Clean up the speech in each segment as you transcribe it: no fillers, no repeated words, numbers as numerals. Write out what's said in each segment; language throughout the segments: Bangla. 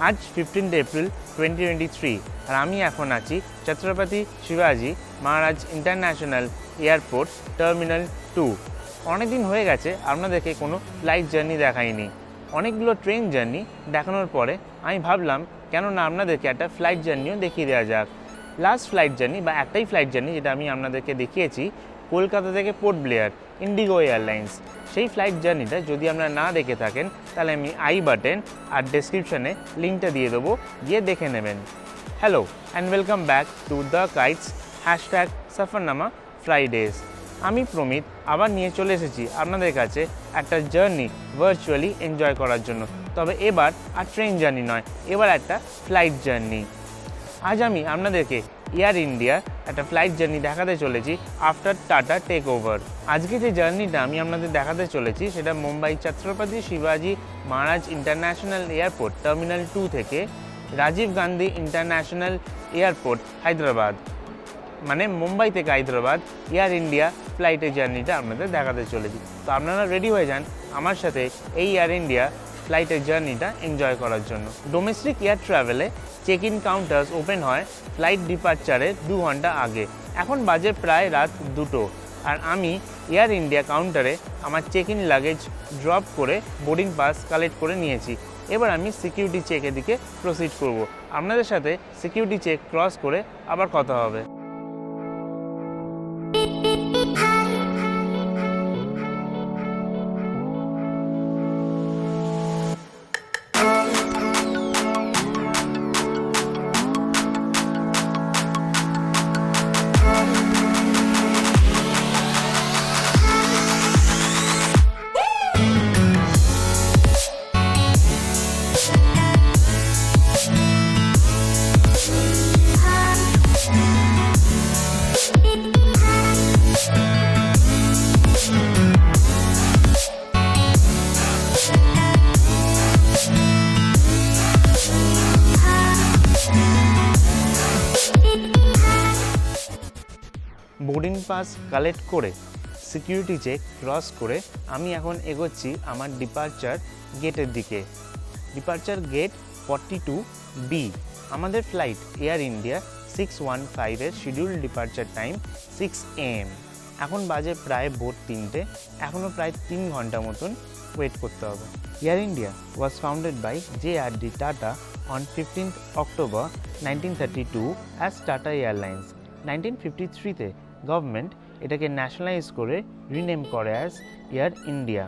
আজ 15 এপ্রিল 2023 আর আমি এখন আছি ছত্রপতি শিবাজি মহারাজ ইন্টারন্যাশনাল এয়ারপোর্ট টার্মিনাল 2। অনেক দিন হয়ে গেছে আপনাদেরকে কোনো ফ্লাইট জার্নি দেখাইনি। অনেকগুলো ট্রেন জার্নি দেখানোর পরে আমি ভাবলাম কেন না আপনাদেরকে একটা ফ্লাইট জার্নিও দেখিয়ে দেওয়া যাক। লাস্ট ফ্লাইট জার্নি বা একটাই ফ্লাইট জার্নি যেটা আমি আপনাদেরকে দেখিয়েছি কলকাতা থেকে পোর্ট ব্লেয়ার ইন্ডিগো এয়ারলাইন্স। সেই ফ্লাইট জার্নিটা যদি আপনারা না দেখে থাকেন তাহলে আমি আই বাটন আর ডেসক্রিপশনে লিঙ্কটা দিয়ে দেবো, গিয়ে দেখে নেবেন। Hello and welcome back to the kites #Safarnama Fridays. আমি প্রমিত আবার নিয়ে চলে এসেছি আপনাদের কাছে একটা জার্নি ভার্চুয়ালি এনজয় করার জন্য। তবে এবার আর ট্রেন জার্নি নয়, এবার একটা ফ্লাইট জার্নি। আজ আমি আপনাদেরকে এয়ার ইন্ডিয়ার একটা ফ্লাইট জার্নি দেখাতে চলেছি আফটার টাটা টেক ওভার। আজকে যে জার্নিটা আমি আপনাদের দেখাতে চলেছি সেটা মুম্বাই ছত্রপতি শিবাজি মহারাজ ইন্টারন্যাশনাল এয়ারপোর্ট টার্মিনাল 2 থেকে রাজীব গান্ধী ইন্টারন্যাশনাল এয়ারপোর্ট হায়দ্রাবাদ, মানে মুম্বাই থেকে হায়দ্রাবাদ এয়ার ইন্ডিয়া ফ্লাইটের জার্নিটা আপনাদের দেখাতে চলেছি। তো আপনারা রেডি হয়ে যান আমার সাথে এই এয়ার ইন্ডিয়া ফ্লাইটের জার্নিটা এনজয় করার জন্য। ডোমেস্টিক এয়ার ট্রাভেলে চেক ইন কাউন্টার্স ওপেন হয় ফ্লাইট ডিপার্চারের 2 ঘন্টা আগে। এখন বাজে প্রায় রাত 2টো আর আমি এয়ার ইন্ডিয়া কাউন্টারে আমার চেক ইন লাগেজ ড্রপ করে বোর্ডিং পাস কালেক্ট করে নিয়েছি। এবার আমি সিকিউরিটি চেকের দিকে প্রসিড করব। আপনাদের সাথে সিকিউরিটি চেক ক্রস করে আবার কথা হবে। বোর্ডিং পাস কালেক্ট করে সিকিউরিটি চেক ক্রস করে আমি এখন এগোচ্ছি আমার ডিপার্চার গেটের দিকে। Departure gate 42B। আমাদের ফ্লাইট এয়ার ইন্ডিয়া 615-এর শিডিউল ডিপার্চার টাইম 6 AM। এখন বাজে প্রায় ভোর 3টে, এখনও প্রায় 3 ঘন্টা মতন ওয়েট করতে হবে। Air India was founded by JRD Tata on 15th October 1932 as Tata Airlines। 1953-তে গভর্নমেন্ট এটাকে ন্যাশনালাইজ করে রিনেম করে অ্যাজ এয়ার ইন্ডিয়া।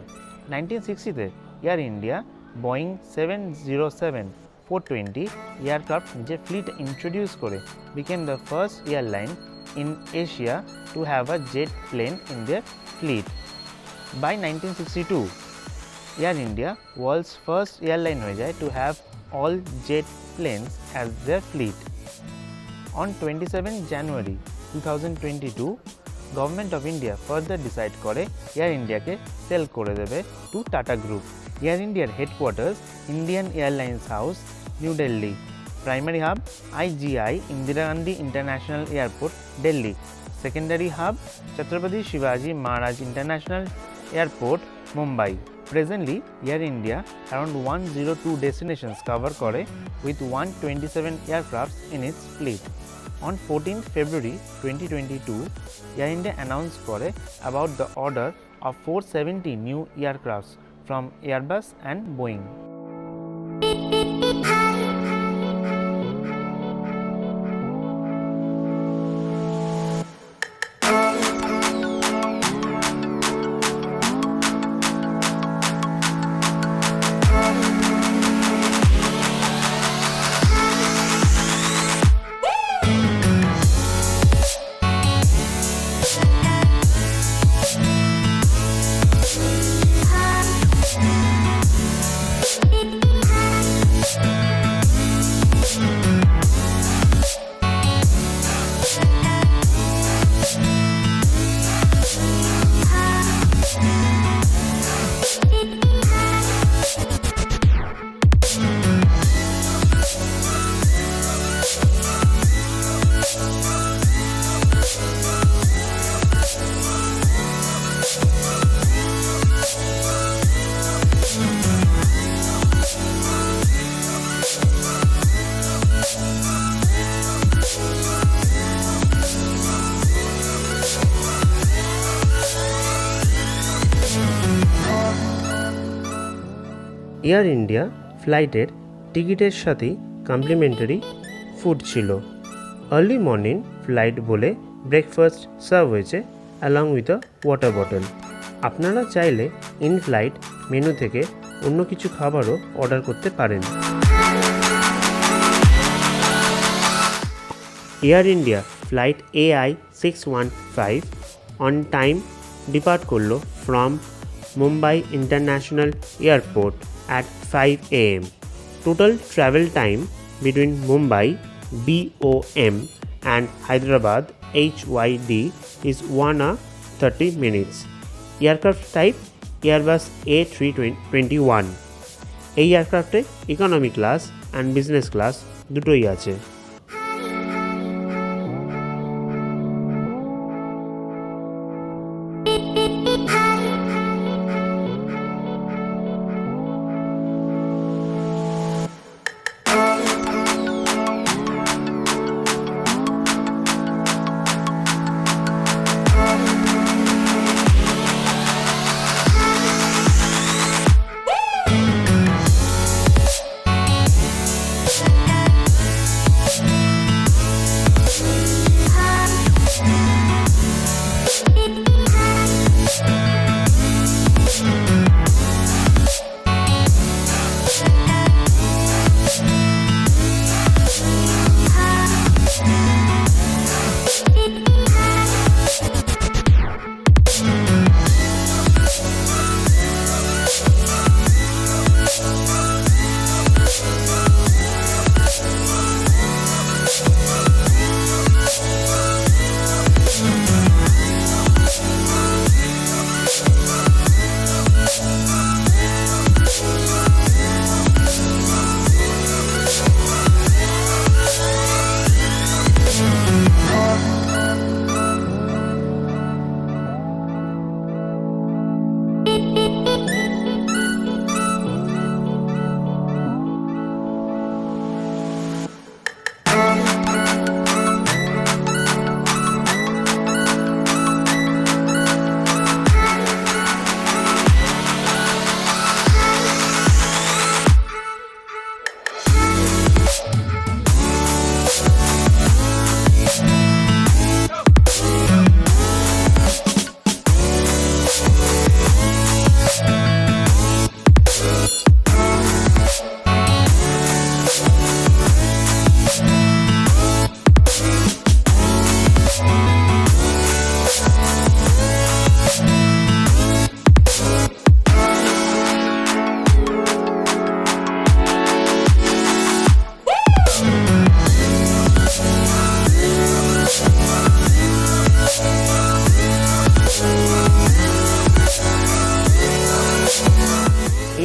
1960-তে এয়ার ইন্ডিয়া বোয়িং 707-420 এয়ারক্রাফট যে ফ্লিট ইন্ট্রোডিউস করে became the first airline in Asia to have a jet plane in their fleet. By 1962 Air India world's first airline হয়ে যায় to have all jet planes as their fleet. On 27 January 2022, Government of India further decide করে এয়ার ইন্ডিয়াকে সেল করে দেবে টু টাটা গ্রুপ। এয়ার ইন্ডিয়ার headquarters Indian airlines house, New Delhi. Primary hub IGI Indira Gandhi international airport, Delhi. Secondary hub Chhatrapati শিবাজি Maharaj international airport, Mumbai. Presently, Air India around 102 destinations cover করে with 127 aircrafts in its fleet. On 14th February 2022, Air India announced করে about the order of 470 new aircrafts from Airbus and Boeing. Air India ফ্লাইটের টিকিটের সাথেই কমপ্লিমেন্টারি ফুড ছিল। আর্লি মর্নিং ফ্লাইট বলে ব্রেকফাস্ট সার্ভ হয়েছে along with a water bottle. আপনারা চাইলে ইন ফ্লাইট মেনু থেকে অন্য কিছু খাবারও অর্ডার করতে পারেন। Air India flight AI615 on time depart করলো from Mumbai international airport at 5 AM. Total travel time between Mumbai BOM and Hyderabad HYD is 1 hour 30 minutes. Aircraft type Airbus A321. এই এয়ারক্রাফটে economy class and business class দুটোই আছে।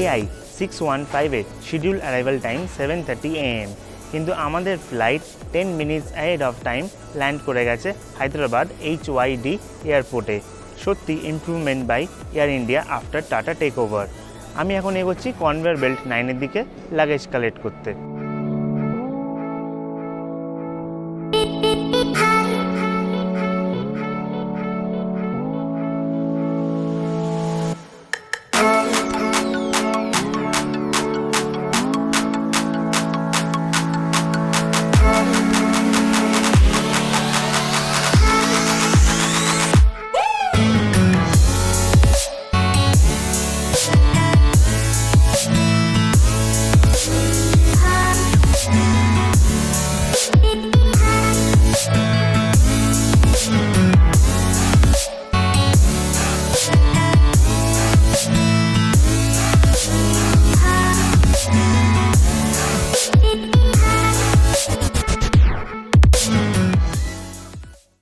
AI6158 scheduled arrival time 7:30 AM, কিন্তু আমাদের flight 10 minutes ahead of time land করে গেছে হায়দ্রাবাদ HYD এয়ারপোর্টে। সত্যি improvement by Air India after Tata take over. আমি এখন এগোচ্ছি কনভেয়ার বেল্ট 9-এর দিকে লাগেজ কালেক্ট করতে।